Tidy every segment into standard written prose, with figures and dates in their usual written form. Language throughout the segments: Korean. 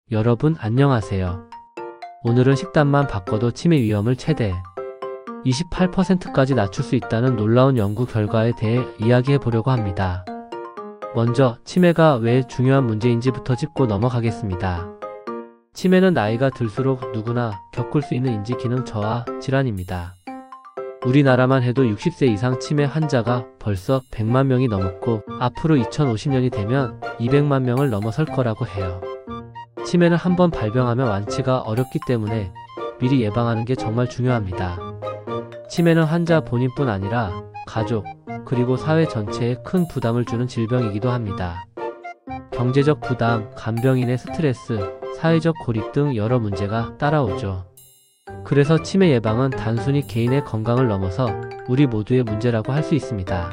여러분 안녕하세요. 오늘은 식단만 바꿔도 치매 위험을 최대 28%까지 낮출 수 있다는 놀라운 연구 결과에 대해 이야기해 보려고 합니다. 먼저 치매가 왜 중요한 문제인지부터 짚고 넘어가겠습니다. 치매는 나이가 들수록 누구나 겪을 수 있는 인지 기능 저하 질환입니다. 우리나라만 해도 60세 이상 치매 환자가 벌써 100만 명이 넘었고 앞으로 2050년이 되면 200만 명을 넘어설 거라고 해요. 치매는 한번 발병하면 완치가 어렵기 때문에 미리 예방하는 게 정말 중요합니다. 치매는 환자 본인뿐 아니라 가족, 그리고 사회 전체에 큰 부담을 주는 질병이기도 합니다. 경제적 부담, 간병인의 스트레스, 사회적 고립 등 여러 문제가 따라오죠. 그래서 치매 예방은 단순히 개인의 건강을 넘어서 우리 모두의 문제라고 할 수 있습니다.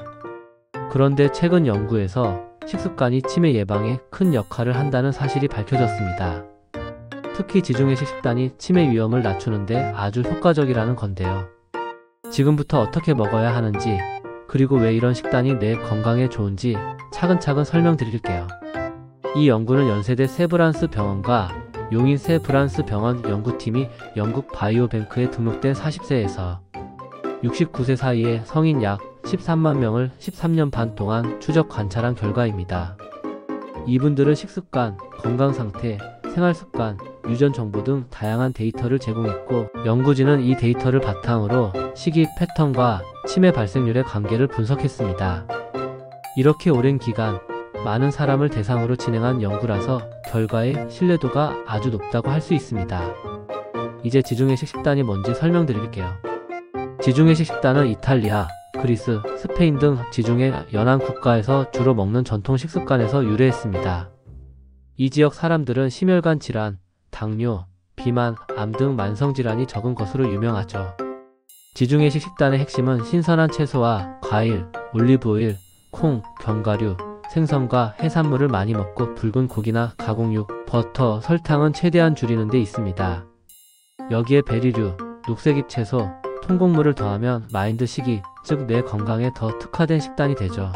그런데 최근 연구에서 식습관이 치매 예방에 큰 역할을 한다는 사실이 밝혀졌습니다. 특히 지중해식 식단이 치매 위험을 낮추는데 아주 효과적이라는 건데요. 지금부터 어떻게 먹어야 하는지, 그리고 왜 이런 식단이 내 건강에 좋은지 차근차근 설명드릴게요. 이 연구는 연세대 세브란스 병원과 용인 세브란스 병원 연구팀이 영국 바이오뱅크에 등록된 40세에서 69세 사이의 성인 약 13만 명을 13년 반 동안 추적 관찰한 결과입니다. 이분들은 식습관, 건강상태, 생활습관, 유전 정보 등 다양한 데이터를 제공했고, 연구진은 이 데이터를 바탕으로 식이 패턴과 치매 발생률의 관계를 분석했습니다. 이렇게 오랜 기간 많은 사람을 대상으로 진행한 연구라서 결과의 신뢰도가 아주 높다고 할 수 있습니다. 이제 지중해식 식단이 뭔지 설명드릴게요. 지중해식 식단은 이탈리아, 그리스, 스페인 등 지중해 연안 국가에서 주로 먹는 전통 식습관에서 유래했습니다. 이 지역 사람들은 심혈관 질환, 당뇨, 비만, 암 등 만성질환이 적은 것으로 유명하죠. 지중해식 식단의 핵심은 신선한 채소와 과일, 올리브오일, 콩, 견과류, 생선과 해산물을 많이 먹고 붉은 고기나 가공육, 버터, 설탕은 최대한 줄이는 데 있습니다. 여기에 베리류, 녹색잎 채소, 통곡물을 더하면 마인드 식이, 즉 뇌 건강에 더 특화된 식단이 되죠.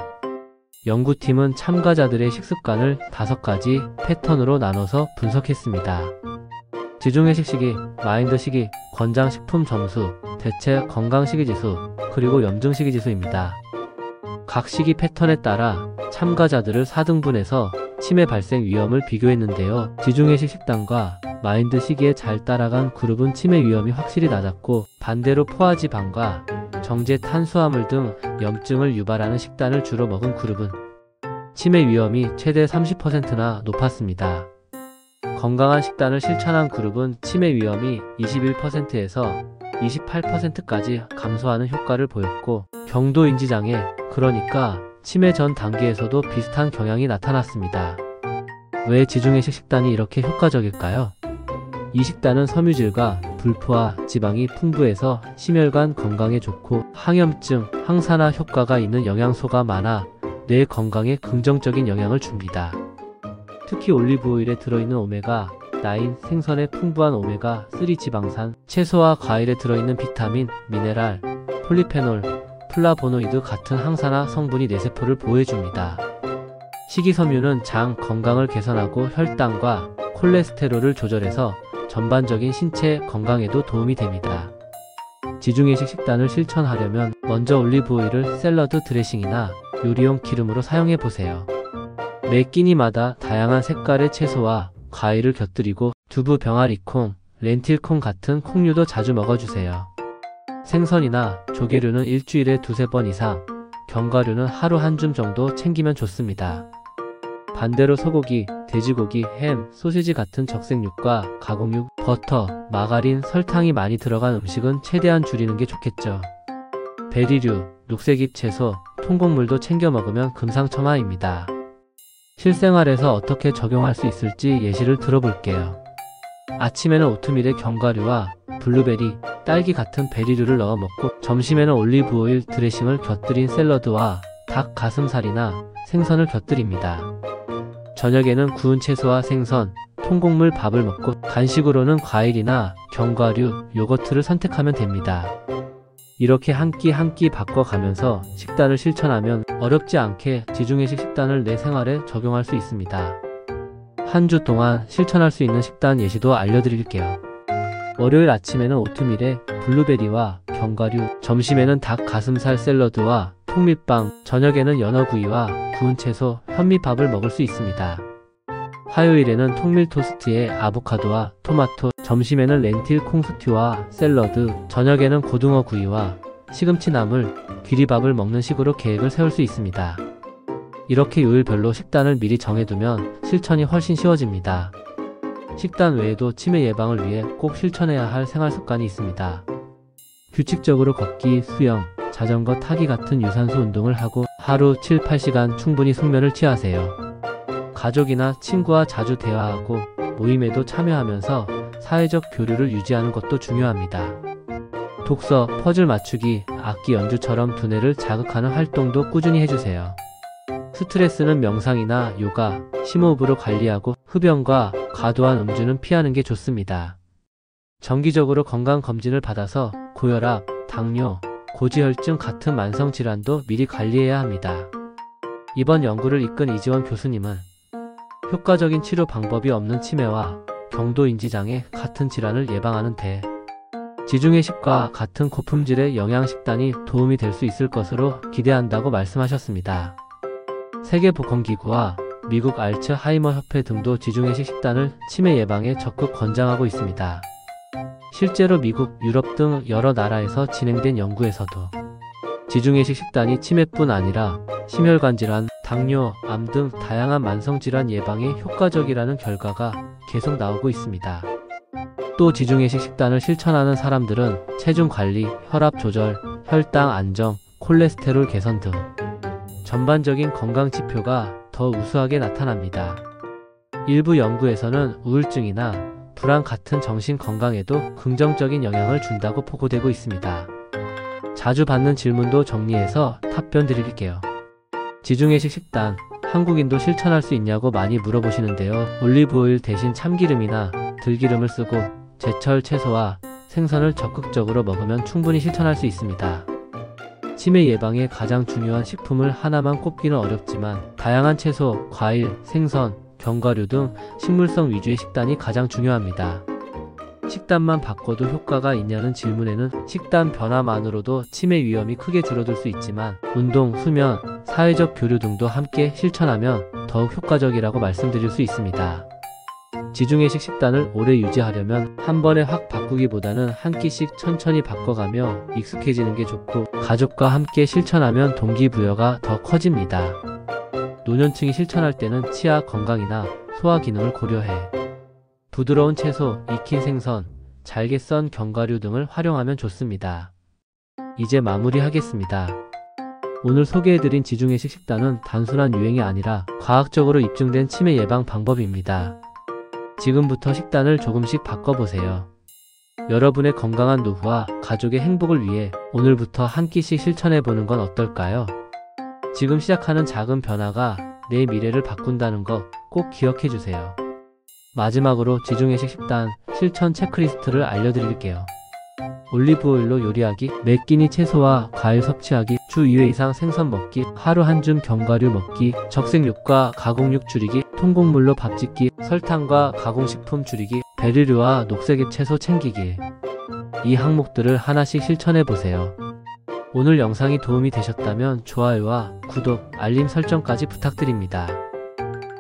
연구팀은 참가자들의 식습관을 5가지 패턴으로 나눠서 분석했습니다. 지중해식 시기, 마인드 시기, 권장식품 점수, 대체 건강시기지수, 그리고 염증시기지수입니다. 각 시기 패턴에 따라 참가자들을 4등분해서 치매 발생 위험을 비교했는데요. 지중해식 식단과 마인드 시기에 잘 따라간 그룹은 치매 위험이 확실히 낮았고, 반대로 포화지방과 정제 탄수화물 등 염증을 유발하는 식단을 주로 먹은 그룹은 치매 위험이 최대 30%나 높았습니다. 건강한 식단을 실천한 그룹은 치매 위험이 21%에서 28%까지 감소하는 효과를 보였고, 경도인지장애, 그러니까 치매 전 단계에서도 비슷한 경향이 나타났습니다. 왜 지중해식 식단이 이렇게 효과적일까요? 이 식단은 섬유질과 불포화 지방이 풍부해서 심혈관 건강에 좋고, 항염증, 항산화 효과가 있는 영양소가 많아 뇌 건강에 긍정적인 영향을 줍니다. 특히 올리브오일에 들어있는 오메가9, 생선에 풍부한 오메가3 지방산, 채소와 과일에 들어있는 비타민, 미네랄, 폴리페놀, 플라보노이드 같은 항산화 성분이 뇌세포를 보호해줍니다. 식이섬유는 장 건강을 개선하고 혈당과 콜레스테롤을 조절해서 전반적인 신체 건강에도 도움이 됩니다. 지중해식 식단을 실천하려면 먼저 올리브오일을 샐러드 드레싱이나 요리용 기름으로 사용해보세요. 매 끼니마다 다양한 색깔의 채소와 과일을 곁들이고 두부, 병아리콩, 렌틸콩 같은 콩류도 자주 먹어주세요. 생선이나 조개류는 일주일에 2~3번 이상, 견과류는 하루 1줌 정도 챙기면 좋습니다. 반대로 소고기, 돼지고기, 햄, 소시지 같은 적색육과 가공육, 버터, 마가린, 설탕이 많이 들어간 음식은 최대한 줄이는 게 좋겠죠. 베리류, 녹색잎 채소, 통곡물도 챙겨 먹으면 금상첨화입니다. 실생활에서 어떻게 적용할 수 있을지 예시를 들어볼게요. 아침에는 오트밀에 견과류와 블루베리, 딸기 같은 베리류를 넣어 먹고, 점심에는 올리브오일 드레싱을 곁들인 샐러드와 닭 가슴살이나 생선을 곁들입니다. 저녁에는 구운 채소와 생선, 통곡물 밥을 먹고, 간식으로는 과일이나 견과류, 요거트를 선택하면 됩니다. 이렇게 한 끼 한 끼 바꿔가면서 식단을 실천하면 어렵지 않게 지중해식 식단을 내 생활에 적용할 수 있습니다. 한 주 동안 실천할 수 있는 식단 예시도 알려드릴게요. 월요일 아침에는 오트밀에 블루베리와 견과류, 점심에는 닭 가슴살 샐러드와 통밀빵, 저녁에는 연어구이와 구운 채소, 현미밥을 먹을 수 있습니다. 화요일에는 통밀 토스트에 아보카도와 토마토, 점심에는 렌틸 콩스튜와 샐러드, 저녁에는 고등어 구이와 시금치 나물, 귀리밥을 먹는 식으로 계획을 세울 수 있습니다. 이렇게 요일별로 식단을 미리 정해두면 실천이 훨씬 쉬워집니다. 식단 외에도 치매 예방을 위해 꼭 실천해야 할 생활 습관이 있습니다. 규칙적으로 걷기, 수영, 자전거 타기 같은 유산소 운동을 하고 하루 7-8시간 충분히 숙면을 취하세요. 가족이나 친구와 자주 대화하고 모임에도 참여하면서 사회적 교류를 유지하는 것도 중요합니다. 독서, 퍼즐 맞추기, 악기 연주처럼 두뇌를 자극하는 활동도 꾸준히 해주세요. 스트레스는 명상이나 요가, 심호흡으로 관리하고 흡연과 과도한 음주는 피하는 게 좋습니다. 정기적으로 건강검진을 받아서 고혈압, 당뇨, 고지혈증 같은 만성질환도 미리 관리해야 합니다. 이번 연구를 이끈 이지원 교수님은 효과적인 치료 방법이 없는 치매와 경도인지장애 같은 질환을 예방하는 데 지중해식과 같은 고품질의 영양식단이 도움이 될 수 있을 것으로 기대한다고 말씀하셨습니다. 세계보건기구와 미국 알츠하이머 협회 등도 지중해식 식단을 치매 예방에 적극 권장하고 있습니다. 실제로 미국, 유럽 등 여러 나라에서 진행된 연구에서도 지중해식 식단이 치매뿐 아니라 심혈관 질환, 당뇨, 암 등 다양한 만성질환 예방에 효과적이라는 결과가 계속 나오고 있습니다. 또 지중해식 식단을 실천하는 사람들은 체중 관리, 혈압 조절, 혈당 안정, 콜레스테롤 개선 등 전반적인 건강 지표가 더 우수하게 나타납니다. 일부 연구에서는 우울증이나 불안 같은 정신 건강에도 긍정적인 영향을 준다고 보고되고 있습니다. 자주 받는 질문도 정리해서 답변 드릴게요. 지중해식 식단, 한국인도 실천할 수 있냐고 많이 물어보시는데요. 올리브오일 대신 참기름이나 들기름을 쓰고 제철 채소와 생선을 적극적으로 먹으면 충분히 실천할 수 있습니다. 치매 예방에 가장 중요한 식품을 하나만 꼽기는 어렵지만 다양한 채소, 과일, 생선, 견과류 등 식물성 위주의 식단이 가장 중요합니다. 식단만 바꿔도 효과가 있냐는 질문에는 식단 변화만으로도 치매 위험이 크게 줄어들 수 있지만 운동, 수면, 사회적 교류 등도 함께 실천하면 더욱 효과적이라고 말씀드릴 수 있습니다. 지중해식 식단을 오래 유지하려면 한 번에 확 바꾸기보다는 한 끼씩 천천히 바꿔가며 익숙해지는 게 좋고 가족과 함께 실천하면 동기부여가 더 커집니다. 노년층이 실천할 때는 치아 건강이나 소화 기능을 고려해 부드러운 채소, 익힌 생선, 잘게 썬 견과류 등을 활용하면 좋습니다. 이제 마무리하겠습니다. 오늘 소개해드린 지중해식 식단은 단순한 유행이 아니라 과학적으로 입증된 치매 예방 방법입니다. 지금부터 식단을 조금씩 바꿔보세요. 여러분의 건강한 노후와 가족의 행복을 위해 오늘부터 한 끼씩 실천해보는 건 어떨까요? 지금 시작하는 작은 변화가 내 미래를 바꾼다는 거 꼭 기억해주세요. 마지막으로 지중해식 식단 실천 체크리스트를 알려드릴게요. 올리브오일로 요리하기, 매 끼니 채소와 과일 섭취하기, 주 2회 이상 생선 먹기, 하루 한 줌 견과류 먹기, 적색육과 가공육 줄이기, 통곡물로 밥 짓기, 설탕과 가공식품 줄이기, 베리류와 녹색의 채소 챙기기. 이 항목들을 하나씩 실천해보세요. 오늘 영상이 도움이 되셨다면 좋아요와 구독, 알림 설정까지 부탁드립니다.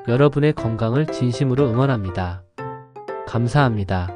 여러분의 건강을 진심으로 응원합니다. 감사합니다.